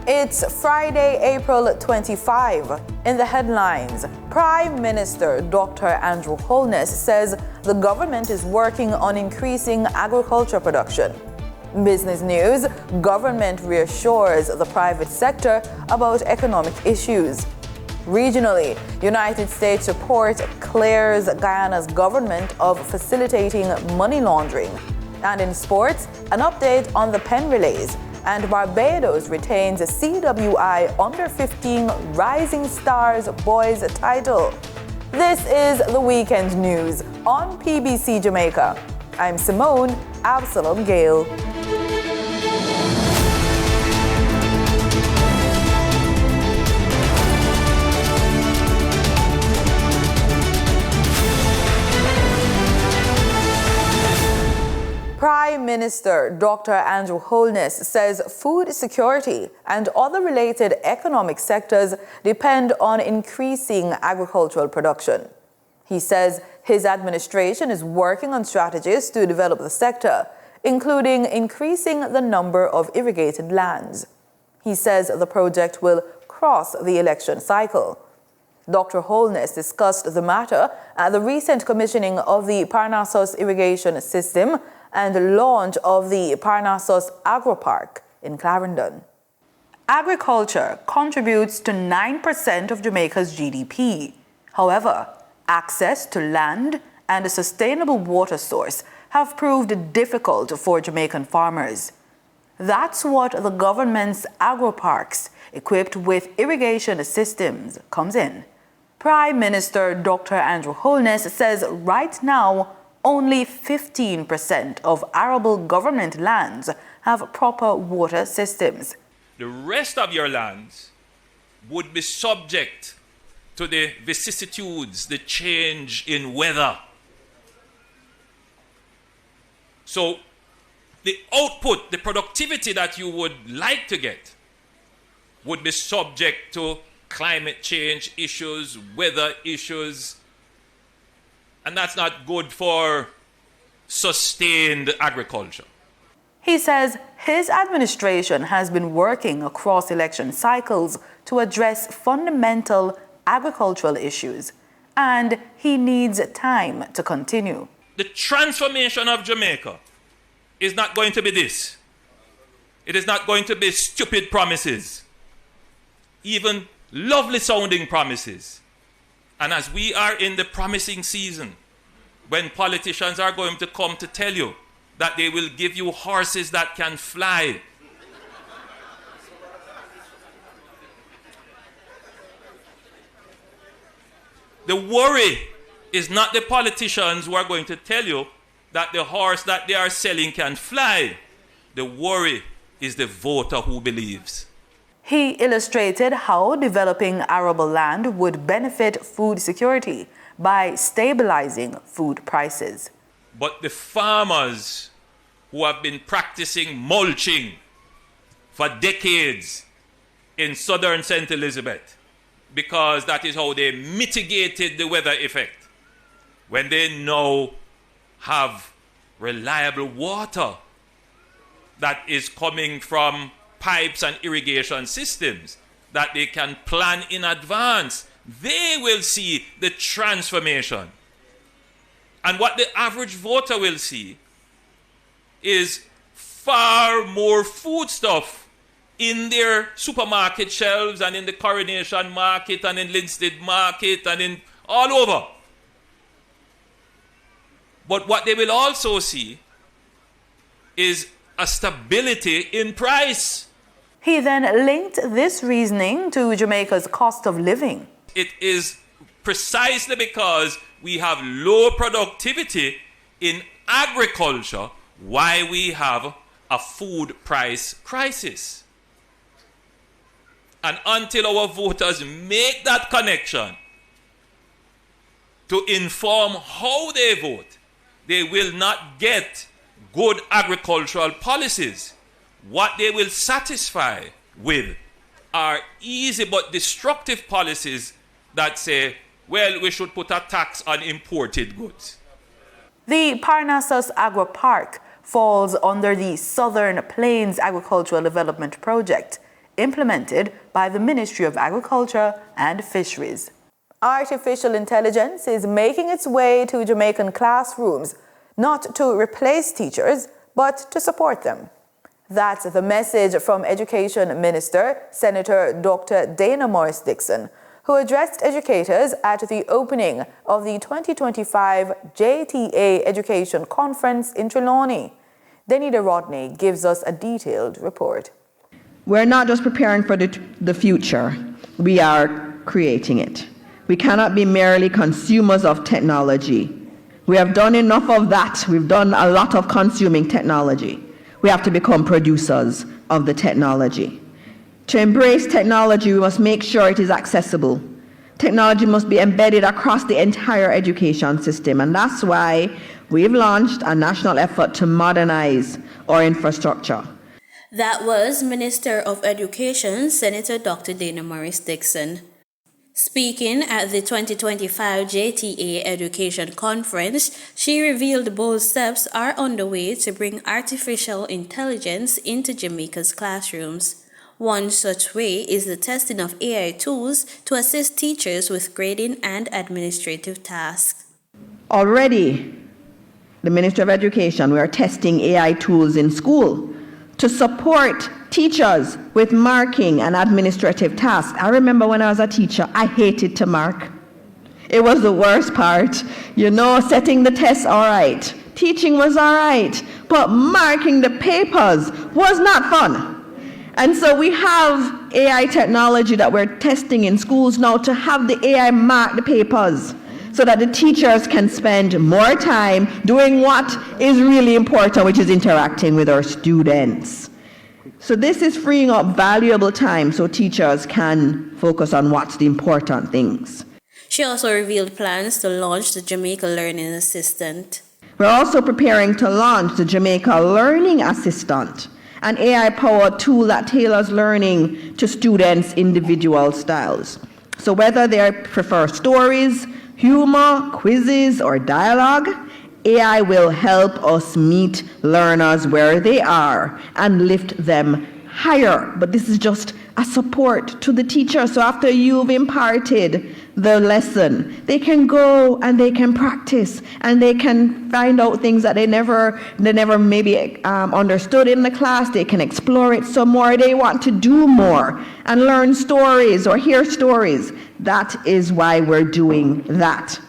It's Friday, April 25. In the headlines, Prime Minister Dr. Andrew Holness says the government is working on increasing agriculture production. Business news, government reassures the private sector about economic issues. Regionally, United States report clears Guyana's government of facilitating money laundering. And in sports, an update on the Penn relays. And Barbados retains a CWI Under-15 Rising Stars Boys title. This is the weekend news on PBC Jamaica. I'm Simone Absalom Gale. Prime Minister Dr. Andrew Holness says food security and other related economic sectors depend on increasing agricultural production. He says his administration is working on strategies to develop the sector, including increasing the number of irrigated lands. He says the project will cross the election cycle. Dr. Holness discussed the matter at the recent commissioning of the Parnassus irrigation system and launch of the Parnassus Agro-Park in Clarendon. Agriculture contributes to 9% of Jamaica's GDP. However, access to land and a sustainable water source have proved difficult for Jamaican farmers. That's what the government's agro-parks, equipped with irrigation systems, comes in. Prime Minister Dr. Andrew Holness says right now, only 15% of arable government lands have proper water systems. The rest of your lands would be subject to the vicissitudes, the change in weather. So the output, the productivity that you would like to get would be subject to climate change issues, weather issues, and that's not good for sustained agriculture. He says his administration has been working across election cycles to address fundamental agricultural issues, and he needs time to continue. The transformation of Jamaica is not going to be this. It is not going to be stupid promises, even lovely sounding promises. And as we are in the promising season, when politicians are going to come to tell you that they will give you horses that can fly, the worry is not the politicians who are going to tell you that the horse that they are selling can fly. The worry is the voter who believes. He illustrated how developing arable land would benefit food security by stabilizing food prices. But the farmers who have been practicing mulching for decades in southern St. Elizabeth, because that is how they mitigated the weather effect, when they now have reliable water that is coming from pipes and irrigation systems that they can plan in advance, they will see the transformation. And what the average voter will see is far more foodstuff in their supermarket shelves and in the Coronation Market and in Linstead Market and in all over. But what they will also see is a stability in price. He then linked this reasoning to Jamaica's cost of living. It is precisely because we have low productivity in agriculture why we have a food price crisis. And until our voters make that connection to inform how they vote, they will not get good agricultural policies. What they will satisfy with are easy but destructive policies that say, well, we should put a tax on imported goods. The Parnassus Agro-Park falls under the Southern Plains Agricultural Development Project. implemented by the Ministry of Agriculture and Fisheries. Artificial intelligence is making its way to Jamaican classrooms, not to replace teachers, but to support them. That's the message from Education Minister, Senator Dr. Dana Morris-Dixon, who addressed educators at the opening of the 2025 JTA Education Conference in Trelawney. Denida Rodney gives us a detailed report. We're not just preparing for the future, we are creating it. We cannot be merely consumers of technology. We have done enough of that. We've done a lot of consuming technology. We have to become producers of the technology. To embrace technology, we must make sure it is accessible. Technology must be embedded across the entire education system, and that's why we've launched a national effort to modernize our infrastructure. That was Minister of Education, Senator Dr. Dana Morris-Dixon. Speaking at the 2025 JTA Education Conference, she revealed bold steps are underway to bring artificial intelligence into Jamaica's classrooms. One such way is the testing of AI tools to assist teachers with grading and administrative tasks. Already, the Ministry of Education, we are testing AI tools in school to support teachers with marking and administrative tasks. I remember when I was a teacher, I hated to mark. It was the worst part. Setting the tests, all right. Teaching was all right. But marking the papers was not fun. And so we have AI technology that we're testing in schools now to have the AI mark the papers so that the teachers can spend more time doing what is really important, which is interacting with our students. So this is freeing up valuable time so teachers can focus on what's the important things. She also revealed plans to launch the Jamaica Learning Assistant. We're also preparing to launch the Jamaica Learning Assistant, an AI-powered tool that tailors learning to students' individual styles. So whether they prefer stories, humor, quizzes, or dialogue, AI will help us meet learners where they are and lift them higher. But this is just a support to the teacher. So after you've imparted the lesson, they can go and they can practice and they can find out things that they never maybe understood in the class. They can explore it some more. They want to do more and learn stories or hear stories. That is why we're doing that.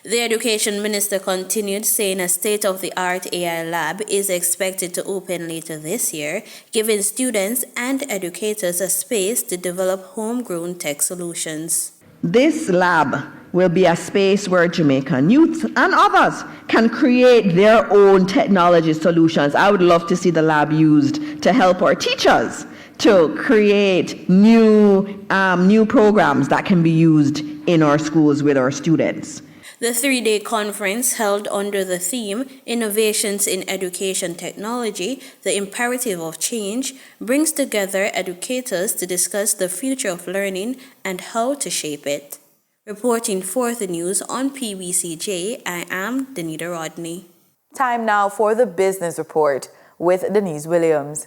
The Education Minister continued, saying a state-of-the-art AI lab is expected to open later this year, giving students and educators a space to develop homegrown tech solutions. This lab will be a space where Jamaican youth and others can create their own technology solutions. I would love to see the lab used to help our teachers to create new programs that can be used in our schools with our students. The 3-day conference, held under the theme Innovations in Education Technology, the Imperative of Change, brings together educators to discuss the future of learning and how to shape it. Reporting for the news on PBCJ, I am Denida Rodney. Time now for the Business Report with Denise Williams.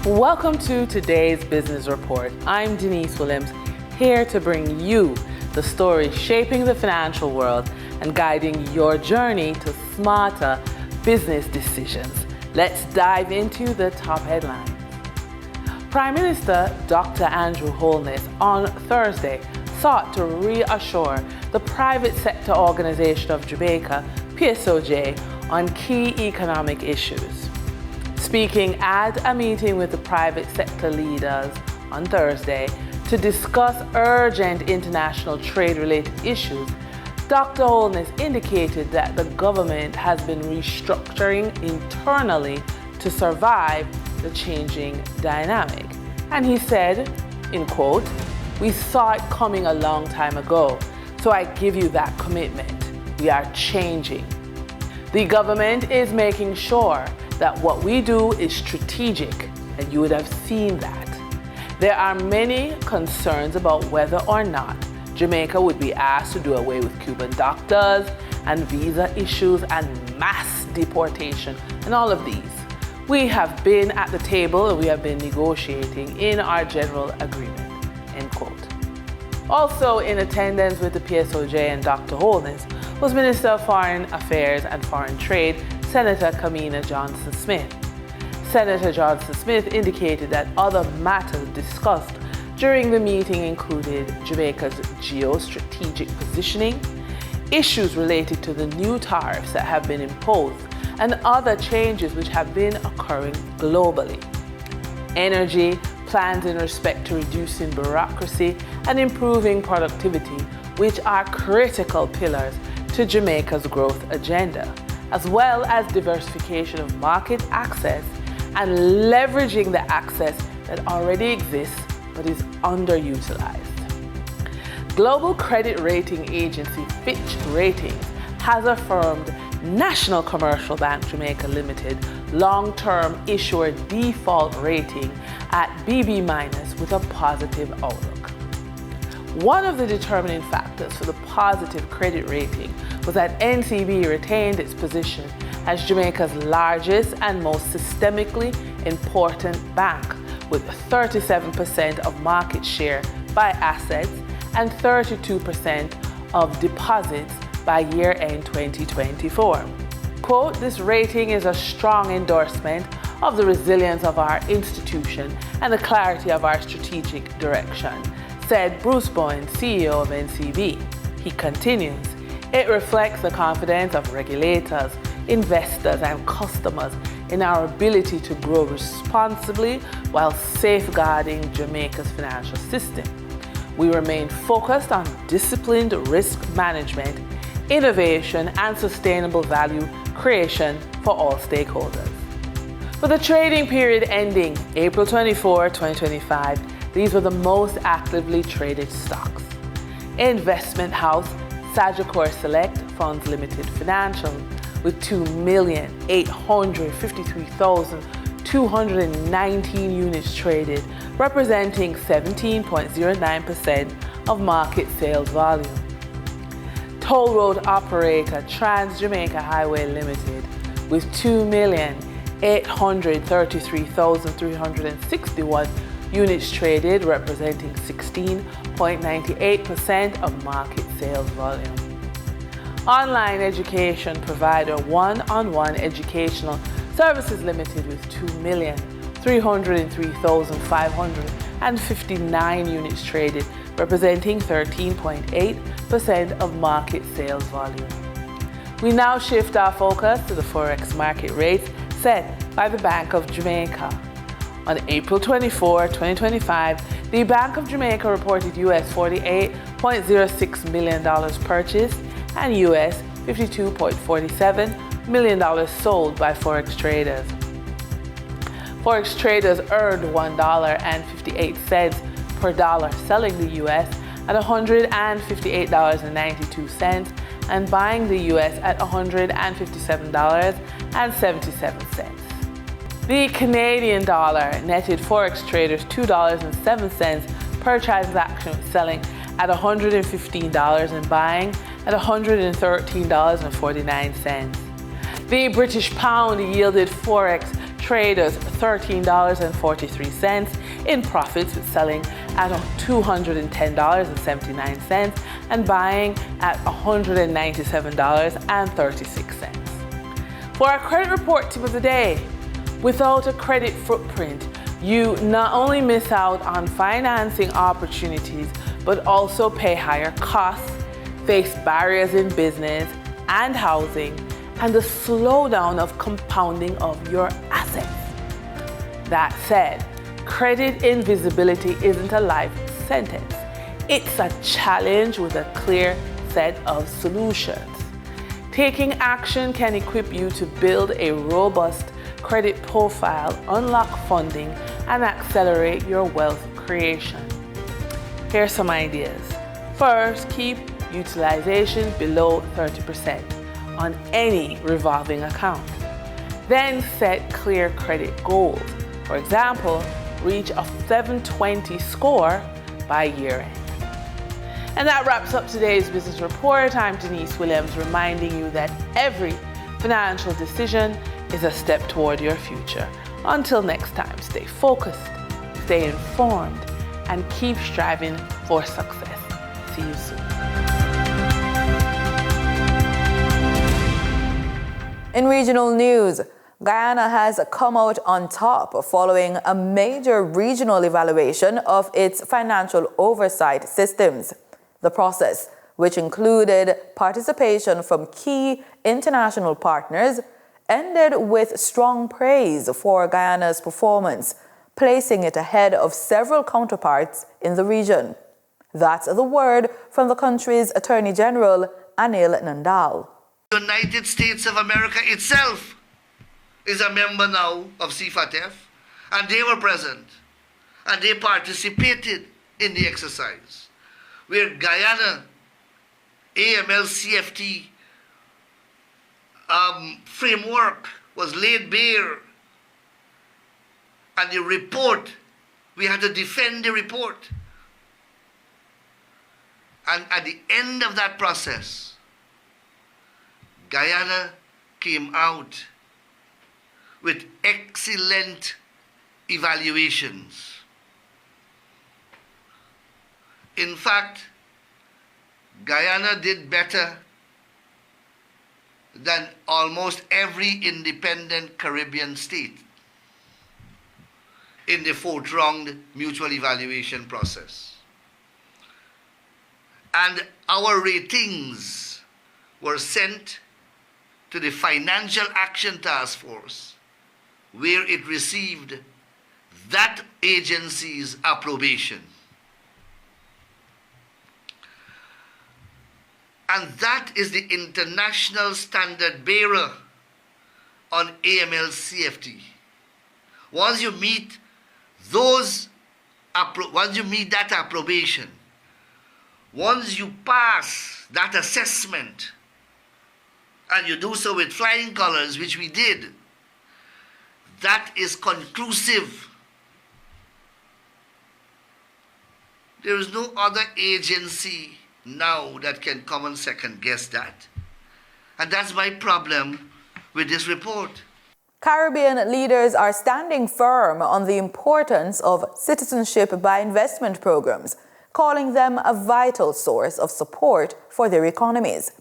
Welcome to today's Business Report. I'm Denise Williams, here to bring you the stories shaping the financial world and guiding your journey to smarter business decisions. Let's dive into the top headlines. Prime Minister Dr. Andrew Holness on Thursday sought to reassure the private sector organization of Jamaica, PBCJ, on key economic issues. Speaking at a meeting with the private sector leaders on Thursday to discuss urgent international trade-related issues, Dr. Holness indicated that the government has been restructuring internally to survive the changing dynamic. And he said, in quote, "We saw it coming a long time ago, so I give you that commitment. We are changing. The government is making sure that what we do is strategic, and you would have seen that. There are many concerns about whether or not Jamaica would be asked to do away with Cuban doctors and visa issues and mass deportation and all of these. We have been at the table and we have been negotiating in our general agreement, end quote. Also in attendance with the PSOJ and Dr. Holness was Minister of Foreign Affairs and Foreign Trade, Senator Kamina Johnson-Smith. Senator Johnson-Smith indicated that other matters discussed during the meeting included Jamaica's geostrategic positioning, issues related to the new tariffs that have been imposed, and other changes which have been occurring globally. Energy, plans in respect to reducing bureaucracy and improving productivity, which are critical pillars to Jamaica's growth agenda, as well as diversification of market access and leveraging the access that already exists but is underutilized. Global credit rating agency Fitch Ratings has affirmed National Commercial Bank Jamaica Limited long-term issuer default rating at BB- with a positive outlook. One of the determining factors for the positive credit rating was that NCB retained its position as Jamaica's largest and most systemically important bank, with 37% of market share by assets and 32% of deposits by year-end 2024. Quote, this rating is a strong endorsement of the resilience of our institution and the clarity of our strategic direction, said Bruce Bowen, CEO of NCB. He continues, it reflects the confidence of regulators, investors, and customers in our ability to grow responsibly while safeguarding Jamaica's financial system. We remain focused on disciplined risk management, innovation, and sustainable value creation for all stakeholders. For the trading period ending April 24, 2025, these were the most actively traded stocks. Investment house Sagicor Select Funds Limited Financial with 2,853,219 units traded, representing 17.09% of market sales volume. Toll road operator Trans Jamaica Highway Limited with 2,833,361 units traded, representing 16.98% of market sales volume. Online education provider One-on-One Educational Services Limited with 2,303,559 units traded, representing 13.8% of market sales volume. We now shift our focus to the Forex market rates set by the Bank of Jamaica. On April 24, 2025, the Bank of Jamaica reported US $48.06 million purchased and US $52.47 million sold by Forex traders. Forex traders earned $1.58 per dollar, selling the US at $158.92 and buying the US at $157.77. The Canadian dollar netted Forex traders $2.07 per transaction, selling at $115 and buying at $113.49. The British pound yielded Forex traders $13.43 in profits, with selling at $210.79 and buying at $197.36. For our credit report tip of the day, without a credit footprint, you not only miss out on financing opportunities, but also pay higher costs, face barriers in business and housing, and the slowdown of compounding of your assets. That said, credit invisibility isn't a life sentence. It's a challenge with a clear set of solutions. Taking action can equip you to build a robust credit profile, unlock funding, and accelerate your wealth creation. Here are some ideas. First, keep utilization below 30% on any revolving account. Then set clear credit goals. For example, reach a 720 score by year end. And that wraps up today's Business Report. I'm Denise Williams, reminding you that every financial decision is a step toward your future. Until next time, stay focused, stay informed, and keep striving for success. See you soon. In regional news, Guyana has come out on top following a major regional evaluation of its financial oversight systems. The process, which included participation from key international partners, ended with strong praise for Guyana's performance, placing it ahead of several counterparts in the region. That's the word from the country's Attorney General, Anil Nandal. The United States of America itself is a member now of CFATF, and they were present, and they participated in the exercise, where Guyana AML-CFT framework was laid bare, and the report, we had to defend the report. And at the end of that process, Guyana came out with excellent evaluations. In fact, Guyana did better than almost every independent Caribbean state in the fourth-round mutual evaluation process. And our ratings were sent to the Financial Action Task Force, where it received that agency's approbation. And that is the international standard bearer on AML-CFT. Once you meet that approbation, once you pass that assessment, and you do so with flying colors, which we did, that is conclusive. There is no other agency now that can come and second guess that. And that's my problem with this report. Caribbean leaders are standing firm on the importance of citizenship by investment programs, calling them a vital source of support for their economies.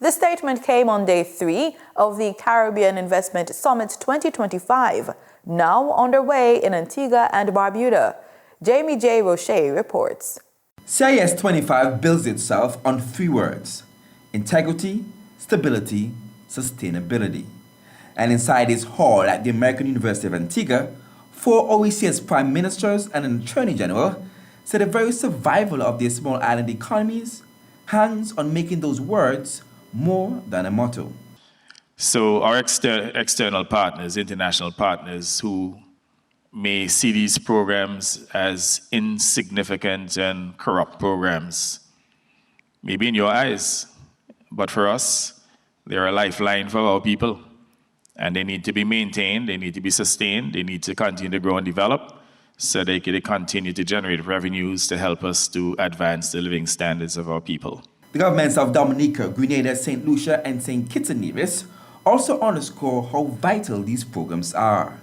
The statement came on day 3 of the Caribbean Investment Summit 2025, now underway in Antigua and Barbuda. Jamie J. Roche reports. CIS 25 builds itself on 3 words: integrity, stability, sustainability. And inside its hall at the American University of Antigua, 4 OECS prime ministers and an attorney general said the very survival of their small island economies hangs on making those words more than a motto. So our external partners, international partners who may see these programs as insignificant and corrupt programs, maybe in your eyes, but for us, they're a lifeline for our people. And they need to be maintained, they need to be sustained, they need to continue to grow and develop so they can continue to generate revenues to help us to advance the living standards of our people. The governments of Dominica, Grenada, St. Lucia, and St. Kitts and Nevis also underscore how vital these programs are.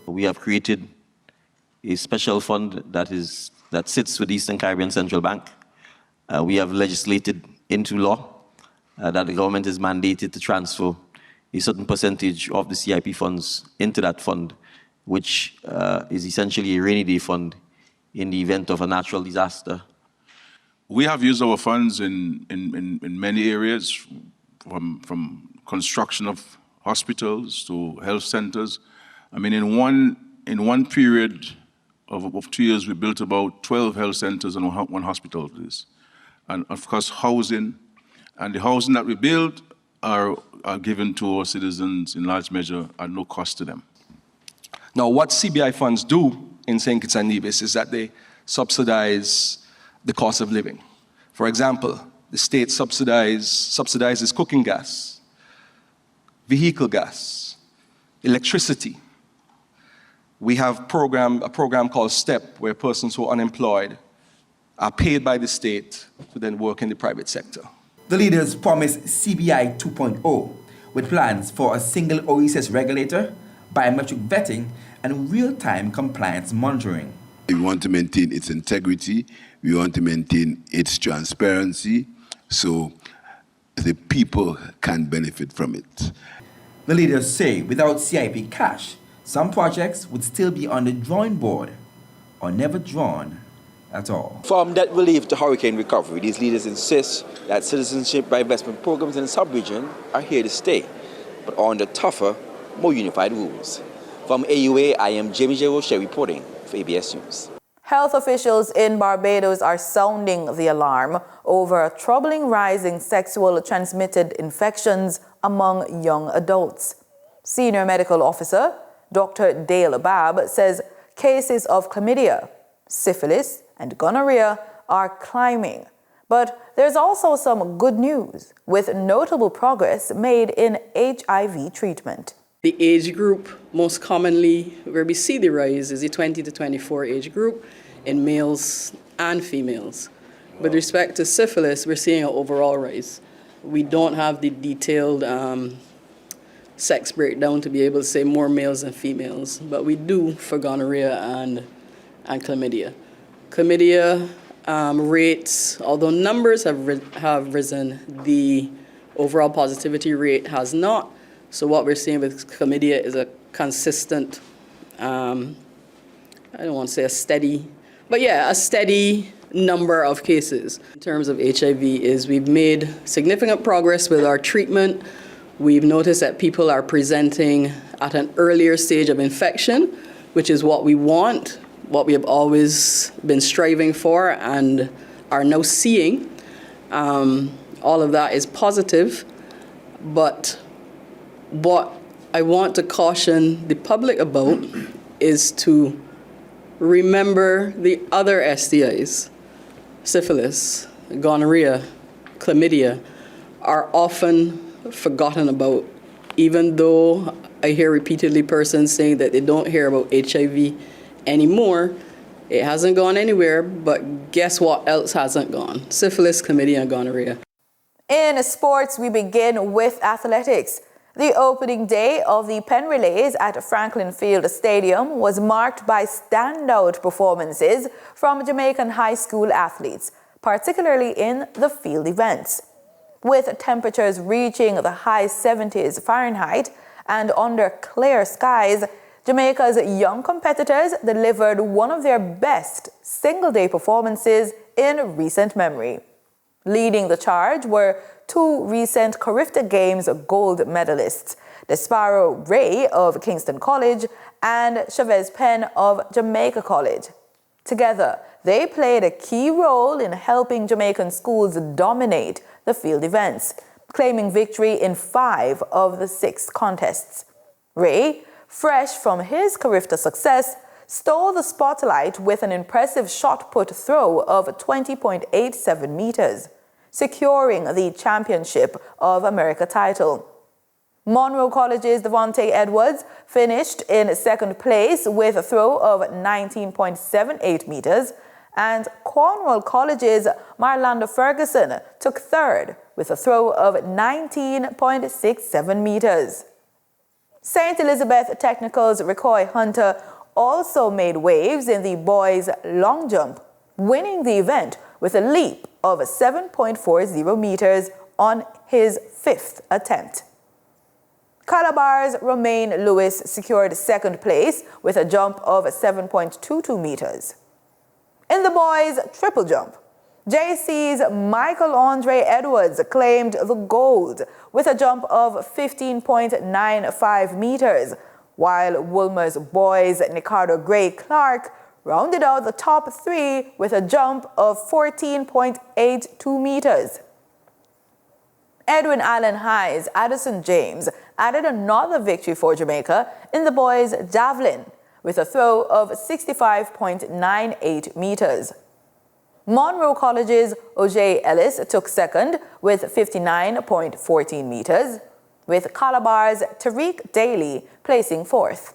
We have created a special fund that sits with Eastern Caribbean Central Bank. We have legislated into law that the government is mandated to transfer a certain percentage of the CIP funds into that fund, which is essentially a rainy day fund in the event of a natural disaster. We have used our funds in many areas, from construction of hospitals to health centers. I mean, in one period of 2 years, we built about 12 health centers and 1 hospital. And of course, housing. And the housing that we build are given to our citizens in large measure at no cost to them. Now, what CBI funds do in St. Kitts and Nevis is that they subsidize the cost of living. For example, the state subsidizes cooking gas, vehicle gas, electricity. We have a program called STEP, where persons who are unemployed are paid by the state to then work in the private sector. The leaders promised CBI 2.0 with plans for a single OECS regulator, biometric vetting, and real-time compliance monitoring. We want to maintain its integrity, we want to maintain its transparency, so the people can benefit from it. The leaders say without CIP cash, some projects would still be on the drawing board or never drawn at all. From debt relief to hurricane recovery, these leaders insist that citizenship by investment programs in the sub-region are here to stay, but under tougher, more unified rules. From AUA, I am Jamie J. Roche reporting for ABS News. Health officials in Barbados are sounding the alarm over a troubling rise in sexual transmitted infections among young adults. Senior Medical Officer Dr. Dale Babb says cases of chlamydia, syphilis, and gonorrhea are climbing. But there's also some good news, with notable progress made in HIV treatment. The age group most commonly where we see the rise is the 20 to 24 age group in males and females. With respect to syphilis, we're seeing an overall rise. We don't have the detailed sex breakdown to be able to say more males than females, but we do for gonorrhea and chlamydia. Chlamydia rates, although numbers have risen, the overall positivity rate has not. So what we're seeing with chlamydia is a consistent, I don't want to say a steady, but yeah, a steady number of cases. In terms of HIV is we've made significant progress with our treatment. We've noticed that people are presenting at an earlier stage of infection, which is what we want, what we have always been striving for and are now seeing. All of that is positive, but what I want to caution the public about is to remember the other STIs. Syphilis, gonorrhea, chlamydia are often forgotten about, even though I hear repeatedly persons saying that they don't hear about HIV anymore. It hasn't gone anywhere, but guess what else hasn't gone? Syphilis, chlamydia, and gonorrhea. In sports, we begin with athletics. The opening day of the Penn Relays at Franklin Field Stadium was marked by standout performances from Jamaican high school athletes, particularly in the field events. With temperatures reaching the high 70s Fahrenheit and under clear skies, Jamaica's young competitors delivered one of their best single-day performances in recent memory. Leading the charge were two recent Carifta Games gold medalists, Desparo Ray of Kingston College and Chavez Penn of Jamaica College. Together, they played a key role in helping Jamaican schools dominate the field events, claiming victory in 5 of the 6 contests. Ray, fresh from his Carifta success, stole the spotlight with an impressive shot put throw of 20.87 meters, securing the Championship of America title. Monroe College's Devontae Edwards finished in second place with a throw of 19.78 meters, and Cornwall College's Marlanda Ferguson took third with a throw of 19.67 meters. St. Elizabeth Technical's Recoy Hunter also made waves in the boys' long jump, winning the event with a leap of 7.40 meters on his 5th attempt. Calabar's Romain Lewis secured second place with a jump of 7.22 meters. In the boys' triple jump, JC's Michael Andre Edwards claimed the gold with a jump of 15.95 meters, while Woolmer's boys' Ricardo Gray Clark rounded out the top 3 with a jump of 14.82 meters. Edwin Allen High's Addison James added another victory for Jamaica in the boys' javelin with a throw of 65.98 meters. Monroe College's Ojay Ellis took second with 59.14 meters, with Calabar's Tariq Daly placing 4th.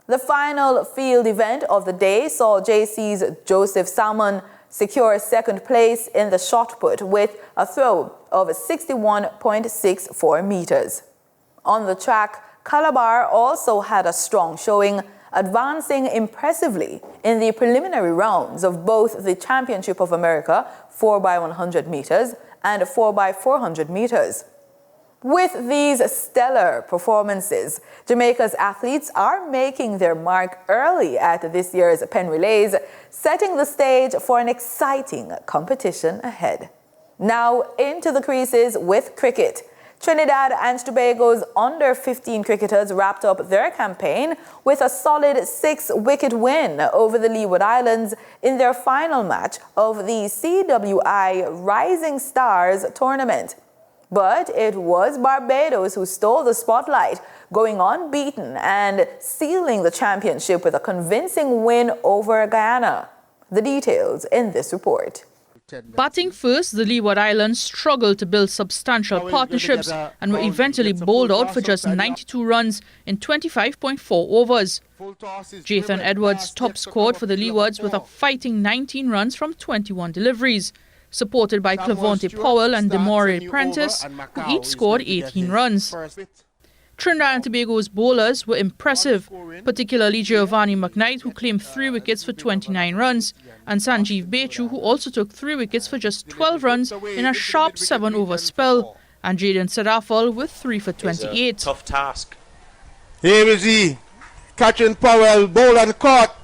The final field event of the day saw JC's Joseph Salmon secures second place in the shot put with a throw of 61.64 meters. On the track, Calabar also had a strong showing, advancing impressively in the preliminary rounds of both the Championship of America 4x100 meters and 4x400 meters. With these stellar performances, Jamaica's athletes are making their mark early at this year's Penn Relays, setting the stage for an exciting competition ahead. Now into the creases with cricket. Trinidad and Tobago's under-15 cricketers wrapped up their campaign with a solid 6-wicket win over the Leeward Islands in their final match of the CWI Rising Stars tournament. But it was Barbados who stole the spotlight, going unbeaten and sealing the championship with a convincing win over Guyana. The details in this report. Batting first, the Leeward Islands struggled to build substantial partnerships and were eventually bowled out for just 92 runs in 25.4 overs. Jathan Edwards top scored for the Leewards with a fighting 19 runs from 21 deliveries, supported by Clavonte Powell and Demore Prentice, who each scored 18 runs. Trinidad and Tobago's bowlers were impressive, particularly Giovanni McKnight, who claimed 3 wickets for 29 runs, and Sanjeev Bechu, who also took 3 wickets for just 12 runs in a sharp 7-over spell, and Jaden Sadafal with 3 for 28. It's a tough task. Here is he, catching Powell, bowl and caught.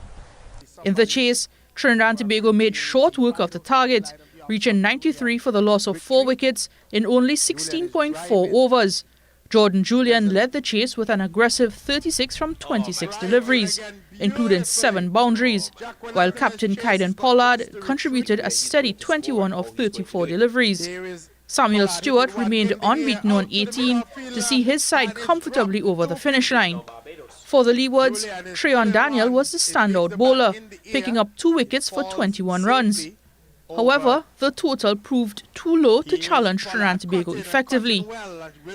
In the chase, Trinidad and Tobago made short work of the target, reaching 93 for the loss of 4 wickets in only 16.4 overs. Jordan Julian led the chase with an aggressive 36 from 26 deliveries, including 7 boundaries, while captain Kaiden Pollard contributed a steady 21 of 34 deliveries. Samuel Stewart remained unbeaten on 18 to see his side comfortably over the finish line. For the Leewards, Treon Daniel was the standout bowler, picking up 2 wickets for 21 runs. However, the total proved too low to challenge Trinidad and Tobago effectively.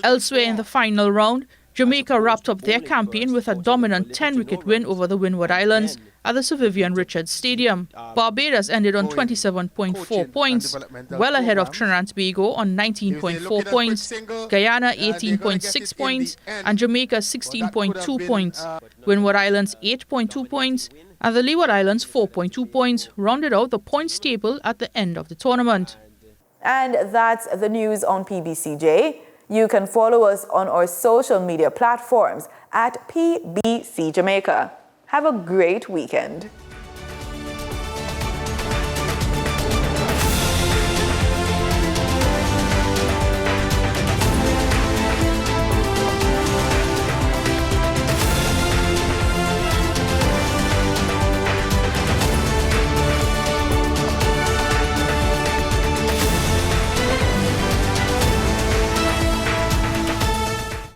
Elsewhere in the final round, Jamaica wrapped up their campaign with a dominant 10-wicket win over the Windward Islands at the Sir Vivian Richards Stadium. Barbados ended on 27.4 points, well ahead of Trinidad and Tobago on 19.4 points, Guyana 18.6 points, and Jamaica 16.2 points. Windward Islands 8.2 points, and the Leeward Islands 4.2 points rounded out the points table at the end of the tournament. And that's the news on PBCJ. You can follow us on our social media platforms at PBCJamaica. Have a great weekend.